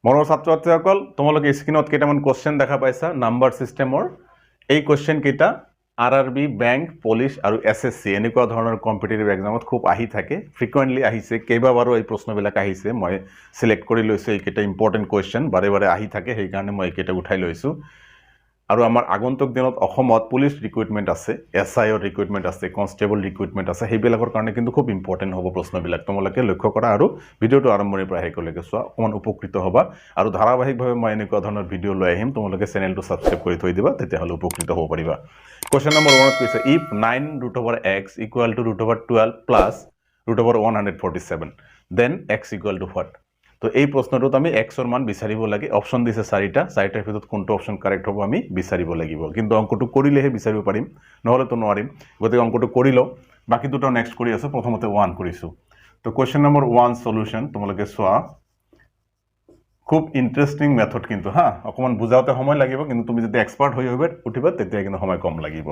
মৰমৰ ছাত্ৰ ছাত্ৰীসকল তোমালোকে স্ক্ৰীনত কেইটামান কোৱেশ্চন দেখা পাইছা নাম্বাৰ সিস্টেমৰ এই কোৱেশ্চন কেইটা RRB বেংক পুলিশ আৰু SSC এনেকুৱা ধৰণৰ কম্পিটিটিভ এক্সামত খুব আহি থাকে ফ্ৰিকুৱেন্টলি আহিছে কেইবাবাৰো এই প্ৰশ্নবিলাক আহিছে মই সিলেক্ট কৰি লৈছো এই কেইটা ইম্পৰ্টেন্ট কোৱেশ্চন বাৰে বাৰে আহি থাকে সেই কাৰণে মই এই কেইটা উঠাই লৈছো আৰু আমাৰ আগন্তুক দিনত অসমত পুলিশ ৰিক্ৰুটমেন্ট আছে SI ৰ ৰিক্ৰুটমেন্ট আছে কনষ্টেবল ৰিক্ৰুটমেন্ট আছে হেইবিলাকৰ কাৰণে কিন্তু খুব ইম্পৰ্টেন্ট হ'ব প্ৰশ্নবিলাক তোমালোকে লক্ষ্য কৰা আৰু ভিডিওটো আৰম্ভণিৰ পৰা শেষলৈকে চোৱা অকমান উপকৃত হ'বা আৰু ধাৰাবাহিকভাৱে মই এনেকুৱা ধৰণৰ ভিডিও লৈ আহিম তোমালোকে চেনেলটো সাবস্ক্ৰাইব কৰি থৈ দিবা তেতিয়া হলে উপকৃত হ'ব পাৰিবা কোৱেশ্চন নম্বৰ 1 কৈছে if 9√x equal to √12 plus √147 then x equal to what তো এই প্ৰশ্নটোত আমি x ৰ মান বিচাৰিব লাগে অপচন দিছে চাৰিটাৰ ভিতৰত কোনটো অপচন কাৰেক্ট হ'ব আমি বিচাৰিব লাগিব কিন্তু অংকটো কৰিলেহে বিচাৰিব পাৰিম নহলে তো নোৱাৰিম গতিকে অংকটো কৰি লও বাকি দুটো নেক্সট কৰি আছো প্ৰথমতে 1 কৰিছো তো কোৱেশ্চন নম্বৰ 1 সলিউশন তোমালোকে চোৱা খুব ইন্টারেস্টিং মেথড কিন্তু হা অকমান বুজাওতে সময় লাগিব কিন্তু তুমি যদি এক্সপার্ট হৈ উঠিবা তেতিয়া কিন্তু সময় কম লাগিব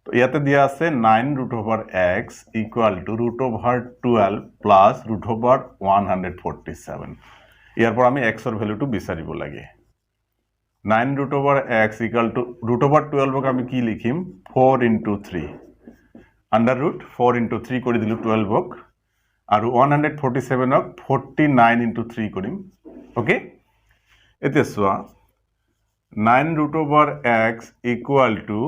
তো ইয়াতে দিয়া আছে 9√x equal to √12 plus √147 ইয়াৰ পৰা আমি x ৰ ভ্যালুটো বিচাৰিব লাগে 9√x equal to √12 ক আমি কি লিখিম 4 into 3 under root 4 into 3 কৰি দিলু 12 ক আৰু 147 ক 49 into 3 কৰিম ওকে এতে সোয়া 9√x equal to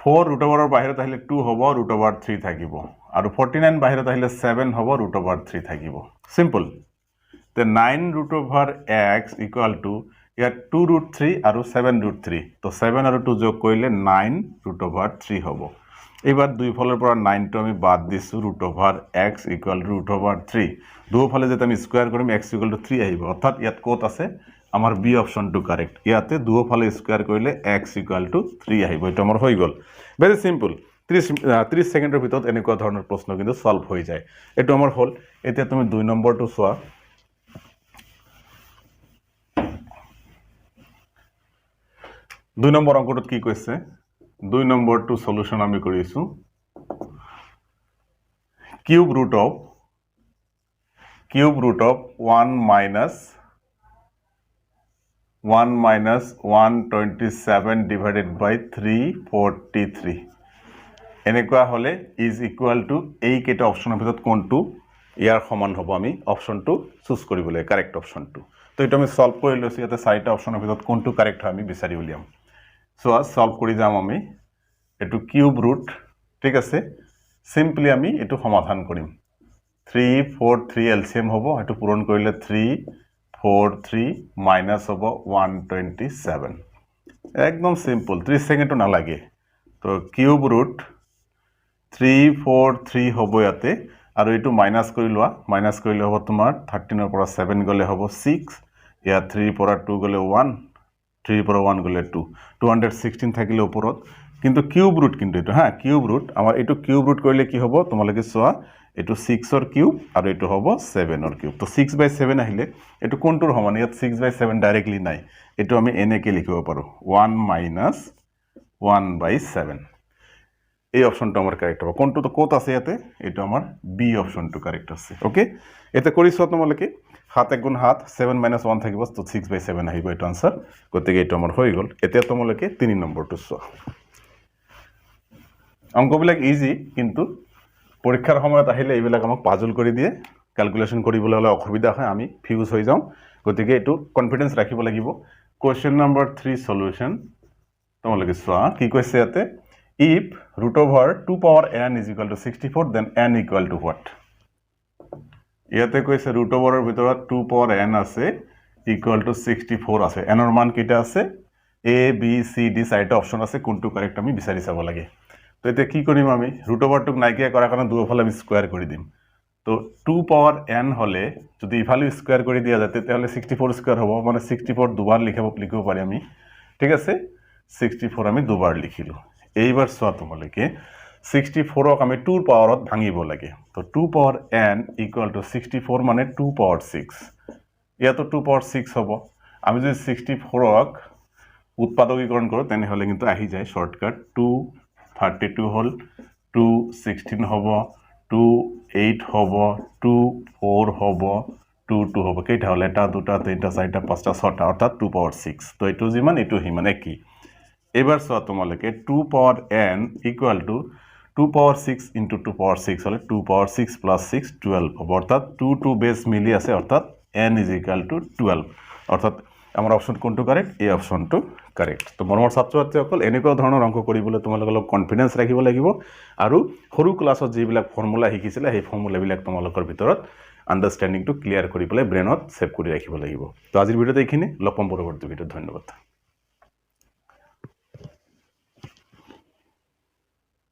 4 √ৰ বাহিৰত আহিলে 2 হ'ব √3 থাকিব আৰু 49 বাহিৰত আহিলে 7 হ'ব √3 থাকিব সিম্পল তে 9√x equal to ইয়াত 2√3 আৰু 7√3 তো 7 আৰু 2 যোগ কৰিলে 9√3 হ'ব এবাৰ দুই ফলৰ পৰা 9 টো আমি বাদ দিছো √x equal to √3 দুই ফলে যেটা আমি স্কয়ার কৰিম x equal to 3 আহিব অৰ্থাৎ ইয়াত কোত আছে আমাৰ বি অপশনটো কাৰেক্ট ইয়াতে দুই ফলে স্কয়াৰ কৰিলে x equal to 3 আহিব এটা আমাৰ হৈ গল ভেৰি সিম্পল 30 সেকেন্ডৰ ভিতৰত এনেকুৱা ধৰণৰ প্ৰশ্ন কিন্তু সলভ হৈ যায় এটো আমাৰ হল এতিয়া তুমি 2 নম্বৰটো চোৱা 2 নম্বৰ অংকটোত কি কৈছে 2 নম্বৰটো সলিউশন আমি কৰিছো cube root of 1 minus 127 divided by 343 এনেকুৱা হলে is equal to এই কেটা অপশনৰ ভিতৰত কোনটো ইয়াৰ সমান হ'ব আমি অপশনটো চুজ কৰিব লাগে কাৰেক্ট অপশনটো তো এটা আমি সলভ কৰি লৈছো ইয়াতে চাৰিটা অপশনৰ ভিতৰত কোনটো কাৰেক্ট হয় আমি বিচাৰি উলিয়াম সো সলভ কৰি যাম আমি এটো কিউব ৰুট ঠিক আছে সিম্পলি আমি এটো সমাধান কৰিম 3 4 3 এলসিএম হ'ব এটো পূৰণ কৰিলে 3 4 3 মাইনাস হ'ব 127 একদম সিম্পল 30 সেকেন্ড না লাগে তো কিউব ৰুট 3 4 3 হ'ব ইয়াতে আৰু এটো মাইনাস কৰি লোৱা মাইনাস কৰিলে হ'ব তোমাৰ 13 ৰ পৰা 7 গলে হ'ব 6 ইয়া 3 ৰ পৰা 2 গলে 1 3 পৰা 1 গলে 2 216 থাকিলে ওপৰত কিন্তু কিউব ৰুট কিন্তু এটো হ্যাঁ কিউব ৰুট আমাৰ এটো কিউব ৰুট কৰিলে কি হ'ব তোমালোকে চোৱা এটো 6 ৰ কিউব আৰু এটো হ'ব 7 ৰ কিউব তো 6/7 আহিলে এটো কোনটোৰ সমান ইয়াত 6/7 ডাইৰেক্টলি নাই এটো আমি এনেকে লিখিব পাৰো 1 minus 1/7 এই অপশনটো আমাৰ কাৰেক্ট হ'ব কোনটো তো কোত আছে ইয়াতে এটো আমাৰ বি অপশনটো কাৰেক্ট আছে ওকে এতে কৰিছো তোমালোকে 7 গুণ 7 7 - 1 থাকিব তো 6/7 আহিব এটো आंसर গতিকে এটো আমাৰ হৈ গল এতিয়া তোমালোকে 3 নম্বৰটো চোৱা অংকবিলাক ইজি কিন্তু পৰীক্ষাৰ সময়ত আহিলে এইবিলাক আমাক পাজল কৰি দিয়ে ক্যালকুলেশন কৰিবলৈ হলে অসুবিধা হয় আমি ফিউজ হৈ যাও গতিকে এটো কনফিডেন্স ৰাখিব লাগিব কোৱেশ্চন নম্বৰ 3 সলিউশন তোমালোকে চোৱা কি কৈছে ইয়াতে if √2 power n is equal to 64 then n equal to what ইয়াতে কৈছে √ৰ ভিতৰত 2 power n আছে equal to 64 আছে n ৰ মান কিটা আছে a b c d চাৰিটা অপচন আছে কোনটো কাৰেক্ট আমি বিচাৰি চাব লাগে তো এতে কি কৰিম আমি √টুক নাইকিয়া কৰাৰ কাৰণে দুফালে আমি স্কয়াৰ কৰি দিম তো 2 power n হলে যদি ইফালে স্কয়াৰ কৰি দিয়া যায় তেতিয়াহলে 64 স্কয়াৰ হ'ব মানে 64 দুবাৰ লিখিব পাৰি আমি ঠিক আছে 64 আমি দুবাৰ লিখিলো এইবাৰ চোৱা তোমালোকে 64 ক আমি 2 পাৱাৰত ভাঙিব লাগে তো 2 power n equal to 64 মানে 2 power 6 ইয়াতো 2 power 6 হ'ব আমি যদি 64 ক উৎপাদকীকৰণ কৰো তেনে হলে কিন্তু আহি যায় শর্টকাট 2 32 হল 2 16 হ'ব 2 8 হ'ব 2 4 হ'ব 2 2 হ'ব কেইটা হল এটা দুটা তিনটা চাৰিটা পাঁচটা ছটা অৰ্থাৎ 2 পাৱাৰ 6 তো এইটো যিমান এইটো হিমান একই এবাৰ চোৱা তোমালোকে 2 power n equal to 2 power 6 into 2 power 6 হলে 2 পাৱাৰ 6 প্লাস 6 12 হ'ব অৰ্থাৎ 2 2 বেস মিলি আছে অৰ্থাৎ n ইজ ইকুয়াল টু 12 অৰ্থাৎ আমাৰ অপশন কোনটো কাৰেক্ট এই অপশনটো কাৰেক্ট তো মৰমৰ ছাত্ৰছাত্ৰীসকল এনেকুৱা ধৰণৰ অংক কৰিবলৈ তোমালোকে অলপ কনফিডেন্স ৰাখিব লাগিব আৰু সৰু ক্লাছত যিবিলাক ফৰ্মুলা শিকিছিলে সেই ফৰ্মুলাবিলাক তোমালোকৰ ভিতৰত আন্ডাৰষ্টেণ্ডিংটো ক্লিয়াৰ কৰি পেলাই ব্ৰেইনত সেভ কৰি ৰাখিব লাগিব তো আজিৰ ভিডিঅ'তে এইখিনি লগ পাম পৰৱৰ্তী ভিডিঅ'ত ধন্যবাদ